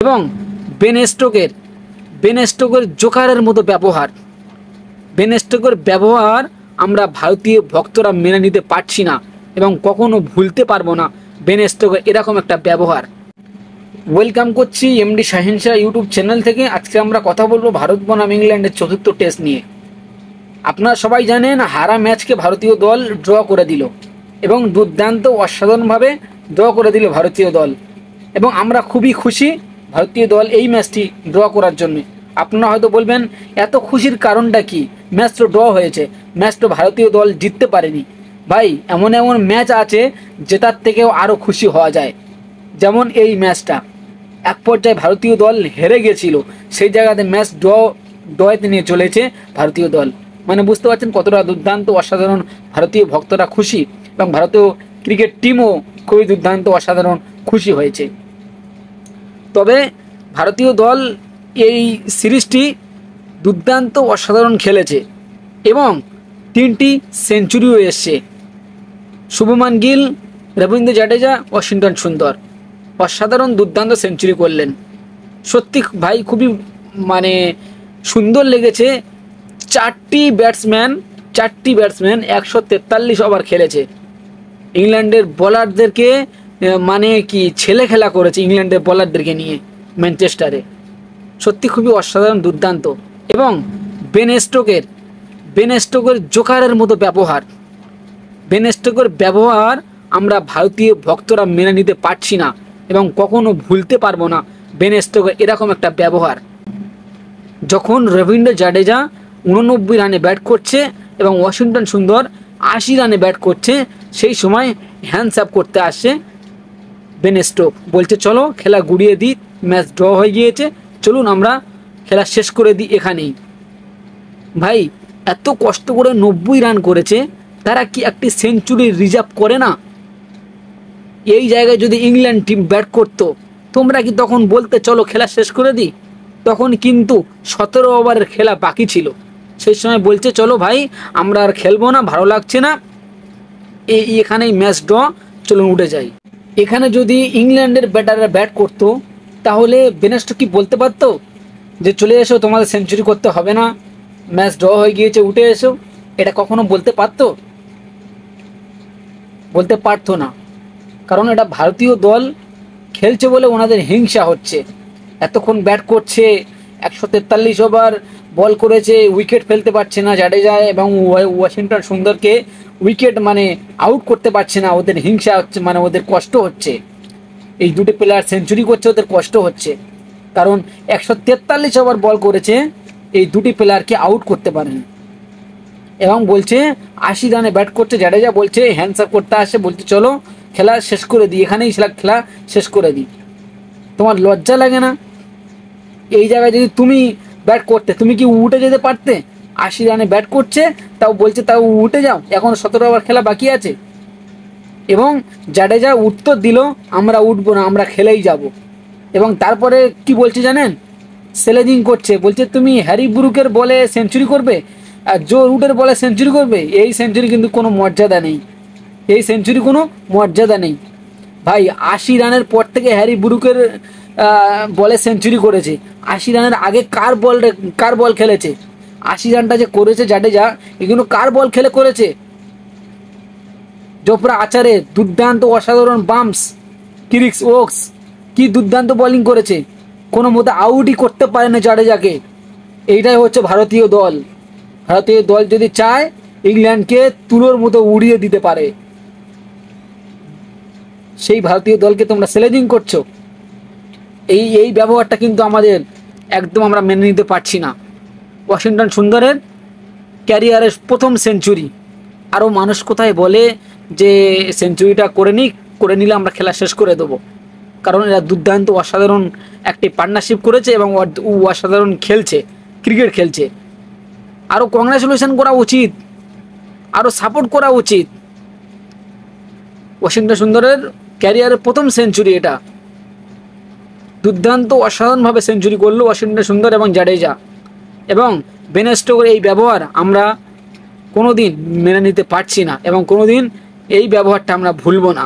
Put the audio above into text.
এবং বেন স্টোকের জোকারের মতো ব্যবহার, বেন স্টোকের ব্যবহার আমরা ভারতীয় ভক্তরা মেনে নিতে পারছি না এবং কখনো ভুলতে পারবো না বেন স্টোকের এরকম একটা ব্যবহার। ওয়েলকাম করছি MD Shahin Shah YouTube channel থেকে। আজকে আমরা কথা বলবো ভারত বনাম ইংল্যান্ডের চতুর্থ টেস্ট নিয়ে। আপনারা সবাই জানেন হারা ম্যাচকে ভারতীয় দল ড্র করে দিল এবং দুর্দান্ত অসাধারণভাবে ড্র করে দিল ভারতীয় দল, এবং আমরা খুবই খুশি ভারতীয় দল এই ম্যাচটি ড্র করার জন্য। আপনারা হয়তো বলবেন এত খুশির কারণটা কি, ম্যাচ তো ড্র হয়েছে, ম্যাচ তো ভারতীয় দল জিততে পারেনি। ভাই, এমন এমন ম্যাচ আছে জেতার থেকেও আরও খুশি হওয়া যায়। যেমন এই ম্যাচটা এক পর্যায়ে ভারতীয় দল হেরে গেছিল, সেই জায়গাতে ম্যাচ ড্রতে নিয়ে চলেছে ভারতীয় দল। মানে বুঝতে পারছেন কতটা দুর্দান্ত অসাধারণ ভারতীয় ভক্তরা খুশি, এবং ভারতীয় ক্রিকেট টিমও খুবই দুর্দান্ত অসাধারণ খুশি হয়েছে। তবে ভারতীয় দল এই সিরিজটি দুর্দান্ত অসাধারণ খেলেছে এবং 3টি সেঞ্চুরিও এসছে। শুভমান গিল, রবীন্দ্র জাডেজা, ওয়াশিংটন সুন্দর অসাধারণ দুর্দান্ত সেঞ্চুরি করলেন। সত্যি ভাই খুবই মানে সুন্দর লেগেছে। 4টি ব্যাটসম্যান 143 ওভার খেলেছে। ইংল্যান্ডের বোলারদেরকে মানে কি ছেলে খেলা করেছে ইংল্যান্ডের বোলারদেরকে নিয়ে ম্যানচেস্টারে। সত্যি খুবই অসাধারণ দুর্দান্ত। এবং বেন স্টোকের জোকারের মতো ব্যবহার, বেন স্টোকের ব্যবহার আমরা ভারতীয় ভক্তরা মেনে নিতে পারছি না এবং কখনো ভুলতে পারবো না বেন স্টোকের এরকম একটা ব্যবহার। যখন রবীন্দ্র জাডেজা 89 রানে ব্যাট করছে এবং ওয়াশিংটন সুন্দর 80 রানে ব্যাট করছে, সেই সময় হ্যান্ডস আপ করতে আসছে বেন স্টোক, বলছে চলো খেলা গুড়িয়ে দিই, ম্যাচ ড্র হয়ে গিয়েছে, চলুন আমরা খেলা শেষ করে দিই এখানেই। ভাই, এত কষ্ট করে 90 রান করেছে, তারা কি একটি সেঞ্চুরি রিজার্ভ করে না? এই জায়গায় যদি ইংল্যান্ড টিম ব্যাট করতো, তোমরা কি তখন বলতে চলো খেলা শেষ করে দিই? তখন কিন্তু 17 ওভারের খেলা বাকি ছিল। সেই সময় বলছে চলো ভাই আমরা আর খেলবো না, ভালো লাগছে না, এখানেই ম্যাচ ড্র, চলুন উঠে যাই। এখানে যদি ইংল্যান্ডের ব্যাটাররা ব্যাট করতো, তাহলে বেন স্টোক কি বলতে পারতো যে চলে এসো, তোমাদের সেঞ্চুরি করতে হবে না, ম্যাচ ড্র হয়ে গিয়েছে, উঠে এসো? এটা কখনো বলতে পারতো? বলতে পারতো না, কারণ এটা ভারতীয় দল খেলছে বলে ওনাদের হিংসা হচ্ছে। এতক্ষণ ব্যাট করছে, 143 ওভার বল করেছে, উইকেট ফেলতে পারছে না জাডেজা এবং ওয়াশিংটন সুন্দরকে উইকেট মানে আউট করতে পারছে না, ওদের হিংসা হচ্ছে, মানে ওদের কষ্ট হচ্ছে। এই দুটি প্লেয়ার সেঞ্চুরি করছে, ওদের কষ্ট হচ্ছে, কারণ 143 ওভার বল করেছে, এই দুটি প্লেয়ারকে আউট করতে পারেনি। এবং বলছে 80 রানে ব্যাট করছে জাডেজা, বলছে হ্যান্ডস আপ করতে আসে, বলছে চলো খেলা শেষ করে দিই, এখানেই খেলা শেষ করে দিই। তোমার লজ্জা লাগে না? এই জায়গায় যদি তুমি ব্যাট করতে, তুমি কি উঠে যেতে পারতে? 80 রানে ব্যাট করছে, তাও বলছে তাও উঠে যাও, এখন 17 ওভার খেলা বাকি আছে। এবং জাডেজা উত্তর দিল আমরা উঠবো না, আমরা খেলেই যাব। এবং তারপরে কি বলছে জানেন? সেলেজিং করছে, বলছে তুমি হ্যারি ব্রুকের বলে সেঞ্চুরি করবে আর জো রুটের বলে সেঞ্চুরি করবে? এই সেঞ্চুরি কিন্তু কোনো মর্যাদা নেই, এই সেঞ্চুরি কোনো মর্যাদা নেই। ভাই, 80 রানের পর থেকে হ্যারি ব্রুকের বলে সেঞ্চুরি করেছে। 80 রানের আগে কার বল খেলেছে? 80 রানটা যে করেছে জাডেজা, এগুলো কার বল খেলে করেছে? জোফরা আচারের দুর্দান্ত অসাধারণ বাম্পস, ক্রিক্স ওক্স, কি দুর্দান্ত বোলিং করেছে, কোনো মতে আউটই করতে পারে না জাডেজাকে। এইটাই হচ্ছে ভারতীয় দল। ভারতীয় দল যদি চায় ইংল্যান্ডকে তুলোর মতো উড়িয়ে দিতে পারে। সেই ভারতীয় দলকে তোমরা স্লেজিং করছো। এই ব্যবহারটা কিন্তু আমাদের একদম আমরা মেনে নিতে পারছি না। ওয়াশিংটন সুন্দরের ক্যারিয়ারের প্রথম সেঞ্চুরি, আরও মানুষ কোথায় বলে যে সেঞ্চুরিটা করে নিলে আমরা খেলা শেষ করে দেবো, কারণ এরা দুর্দান্ত অসাধারণ একটি পার্টনারশিপ করেছে এবং অসাধারণ খেলছে, ক্রিকেট খেলছে। আরও কংগ্রাচুলেশন করা উচিত, আরও সাপোর্ট করা উচিত। ওয়াশিংটন সুন্দরের ক্যারিয়ারের প্রথম সেঞ্চুরি, এটা দুর্দান্ত অসাধারণভাবে সেঞ্চুরি করলো ওয়াশিংটন সুন্দর এবং জাডেজা। এবং বেন স্টোকের এই ব্যবহার আমরা কোনোদিন মেনে নিতে পারছি না এবং কোনোদিন এই ব্যবহারটা আমরা ভুলবো না।